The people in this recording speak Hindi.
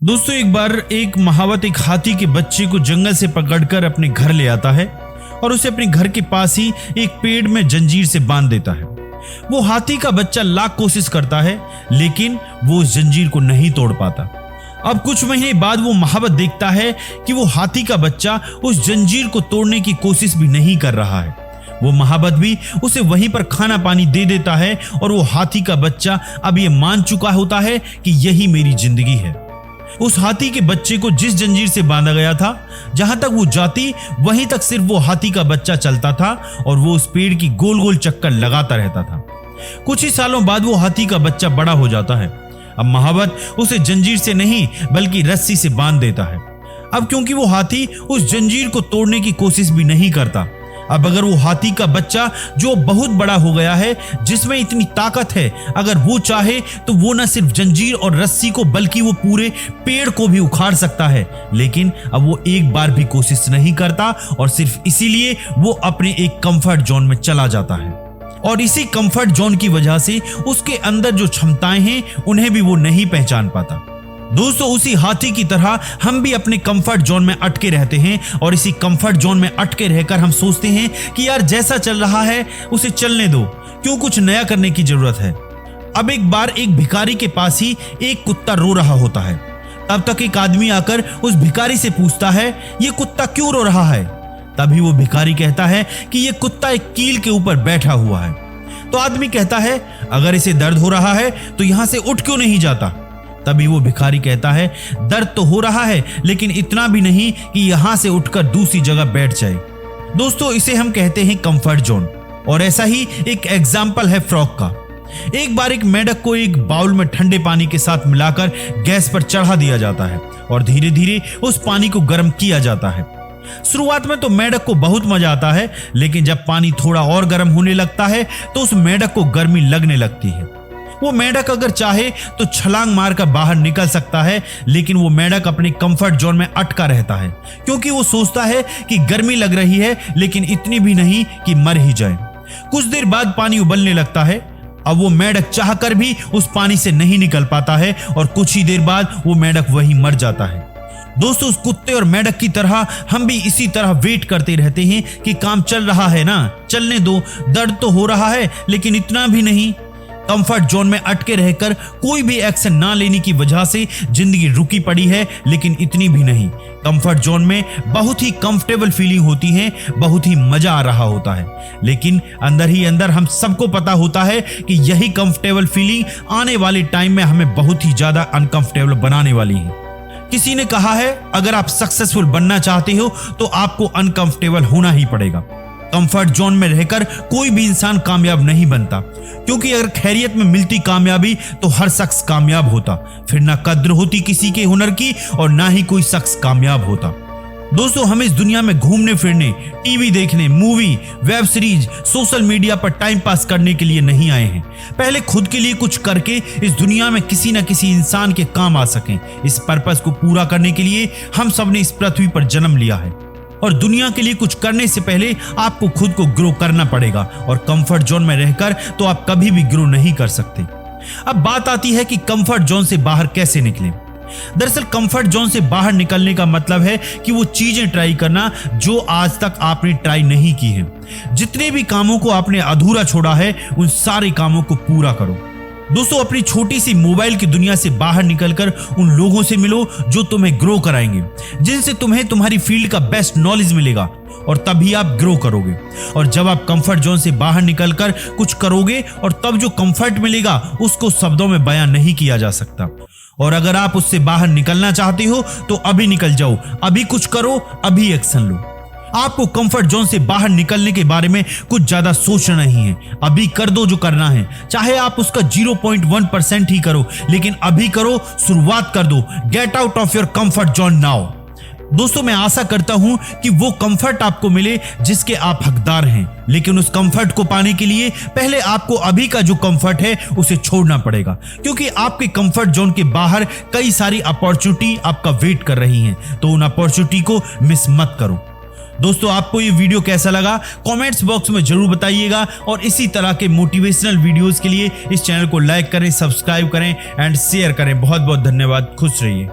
दोस्तों, एक बार एक महावत एक हाथी के बच्चे को जंगल से पकड़कर अपने घर ले आता है और उसे अपने घर के पास ही एक पेड़ में जंजीर से बांध देता है। वो हाथी का बच्चा लाख कोशिश करता है, लेकिन वो उस जंजीर को नहीं तोड़ पाता। अब कुछ महीने बाद वो महावत देखता है कि वो हाथी का बच्चा उस जंजीर को तोड़ने की कोशिश भी नहीं कर रहा है। वो महावत भी उसे वहीं पर खाना पानी दे देता है और वो हाथी का बच्चा अब ये मान चुका होता है कि यही मेरी जिंदगी है। उस हाथी के बच्चे को जिस जंजीर से बांधा गया था, जहां तक वो जाती वहीं तक सिर्फ वो हाथी का बच्चा चलता था और वो उस पेड़ की गोल गोल चक्कर लगाता रहता था। कुछ ही सालों बाद वो हाथी का बच्चा बड़ा हो जाता है। अब महावत उसे जंजीर से नहीं बल्कि रस्सी से बांध देता है। अब क्योंकि वो हाथी उस जंजीर को तोड़ने की कोशिश भी नहीं करता, अब अगर वो हाथी का बच्चा जो बहुत बड़ा हो गया है, जिसमें इतनी ताकत है, अगर वो चाहे तो वो न सिर्फ जंजीर और रस्सी को बल्कि वो पूरे पेड़ को भी उखाड़ सकता है। लेकिन अब वो एक बार भी कोशिश नहीं करता और सिर्फ इसीलिए वो अपने एक कंफर्ट जोन में चला जाता है। और इसी कंफर्ट जोन की वजह से उसके अंदर जो क्षमताएं हैं उन्हें भी वो नहीं पहचान पाता। दोस्तों, उसी हाथी की तरह हम भी अपने कंफर्ट जोन में अटके रहते हैं और इसी कंफर्ट जोन में अटके रहकर हम सोचते हैं कि यार जैसा चल रहा है उसे चलने दो, क्यों कुछ नया करने की जरूरत है। अब एक बार एक भिखारी के पास ही एक कुत्ता रो रहा होता है। तब तक एक आदमी आकर उस भिखारी से पूछता है, ये कुत्ता क्यों रो रहा है? तभी वो भिखारी कहता है कि ये कुत्ता एक कील के ऊपर बैठा हुआ है। तो आदमी कहता है, अगर इसे दर्द हो रहा है तो यहां से उठ क्यों नहीं जाता? तभी वो भिखारी कहता है, दर्द तो हो रहा है लेकिन इतना भी नहीं कि यहां से उठकर दूसरी जगह बैठ जाए। दोस्तों, इसे हम कहते हैं कंफर्ट जोन। और ऐसा ही एक एग्जाम्पल है फ्रॉग का। एक बार एक मेंढक को एक बाउल में ठंडे पानी के साथ मिलाकर गैस पर चढ़ा दिया जाता है और धीरे धीरे उस पानी को गर्म किया जाता है। शुरुआत में तो मेंढक को बहुत मजा आता है, लेकिन जब पानी थोड़ा और गर्म होने लगता है तो उस मेंढक को गर्मी लगने लगती है। वो मेंढक अगर चाहे तो छलांग मारकर बाहर निकल सकता है, लेकिन वो मेंढक अपने कंफर्ट जोन में अटका रहता है, क्योंकि वो सोचता है कि गर्मी लग रही है लेकिन इतनी भी नहीं कि मर ही जाए। कुछ देर बाद पानी उबलने लगता है। अब वो मेंढक चाहकर भी उस पानी से नहीं निकल पाता है और कुछ ही देर बाद वो मेंढक वहीं मर जाता है। दोस्तों, उस कुत्ते और मेंढक की तरह हम भी इसी तरह वेट करते रहते हैं कि काम चल रहा है ना, चलने दो, दर्द तो हो रहा है लेकिन इतना भी नहीं। कंफर्ट जोन में अटके रहकर कोई भी एक्शन ना लेने की वजह से जिंदगी रुकी पड़ी है, लेकिन इतनी भी नहीं। कंफर्ट जोन में बहुत ही कंफर्टेबल फीलिंग होती है, बहुत ही मजा आ रहा होता है, लेकिन अंदर ही अंदर हम सबको पता होता है कि यही कंफर्टेबल फीलिंग आने वाले टाइम में हमें बहुत ही ज्यादा अनकंफर्टेबल बनाने वाली है। किसी ने कहा है, अगर आप सक्सेसफुल बनना चाहते हो तो आपको अनकंफर्टेबल होना ही पड़ेगा। कंफर्ट जोन में रहकर कोई भी इंसान कामयाब नहीं बनता, क्योंकि अगर खैरियत में मिलती कामयाबी तो हर शख्स कामयाब होता, फिर ना कद्र होती किसी के हुनर की और ना ही कोई शख्स कामयाब होता। दोस्तों, हम इस दुनिया में घूमने फिरने, टीवी देखने, movie, web series, social media पर टाइम पास करने के लिए नहीं आए हैं। पहले खुद के लिए कुछ करके इस दुनिया में किसी न किसी इंसान के काम आ सकें। इस पर्पस को पूरा करने के लिए हम सब ने इस पृथ्वी पर जन्म लिया है और दुनिया के लिए कुछ करने से पहले आपको खुद को ग्रो करना पड़ेगा, और कंफर्ट जोन में रहकर तो आप कभी भी ग्रो नहीं कर सकते। अब बात आती है कि कंफर्ट जोन से बाहर कैसे निकलें। दरअसल कंफर्ट जोन से बाहर निकलने का मतलब है कि वो चीजें ट्राई करना जो आज तक आपने ट्राई नहीं की है। जितने भी कामों को आपने अधूरा छोड़ा है उन सारे कामों को पूरा करो। दोस्तों, अपनी छोटी सी मोबाइल की दुनिया से बाहर निकलकर उन लोगों से मिलो जो तुम्हें ग्रो कराएंगे, जिनसे तुम्हें तुम्हारी फील्ड का बेस्ट नॉलेज मिलेगा, और तभी आप ग्रो करोगे। और जब आप कंफर्ट जोन से बाहर निकलकर कुछ करोगे और तब जो कंफर्ट मिलेगा उसको शब्दों में बयान नहीं किया जा सकता। और अगर आप उससे बाहर निकलना चाहते हो तो अभी निकल जाओ, अभी कुछ करो, अभी एक्शन लो। आपको कंफर्ट जोन से बाहर निकलने के बारे में कुछ ज्यादा सोचना नहीं है, अभी कर दो जो करना है। चाहे आप उसका 0.1% ही करो, लेकिन अभी करो, शुरुआत कर दो। Get out of your comfort zone now. दोस्तों, मैं आशा करता हूं कि वो कंफर्ट आपको मिले जिसके आप हकदार हैं, लेकिन उस कंफर्ट को पाने के लिए पहले आपको अभी का जो कंफर्ट है उसे छोड़ना पड़ेगा, क्योंकि आपके कंफर्ट जोन के बाहर कई सारी अपॉर्चुनिटी आपका वेट कर रही हैं, तो उन अपॉर्चुनिटी को मिस मत करो। दोस्तों, आपको ये वीडियो कैसा लगा कमेंट्स बॉक्स में जरूर बताइएगा, और इसी तरह के मोटिवेशनल वीडियोस के लिए इस चैनल को लाइक करें, सब्सक्राइब करें एंड शेयर करें। बहुत बहुत धन्यवाद। खुश रहिए।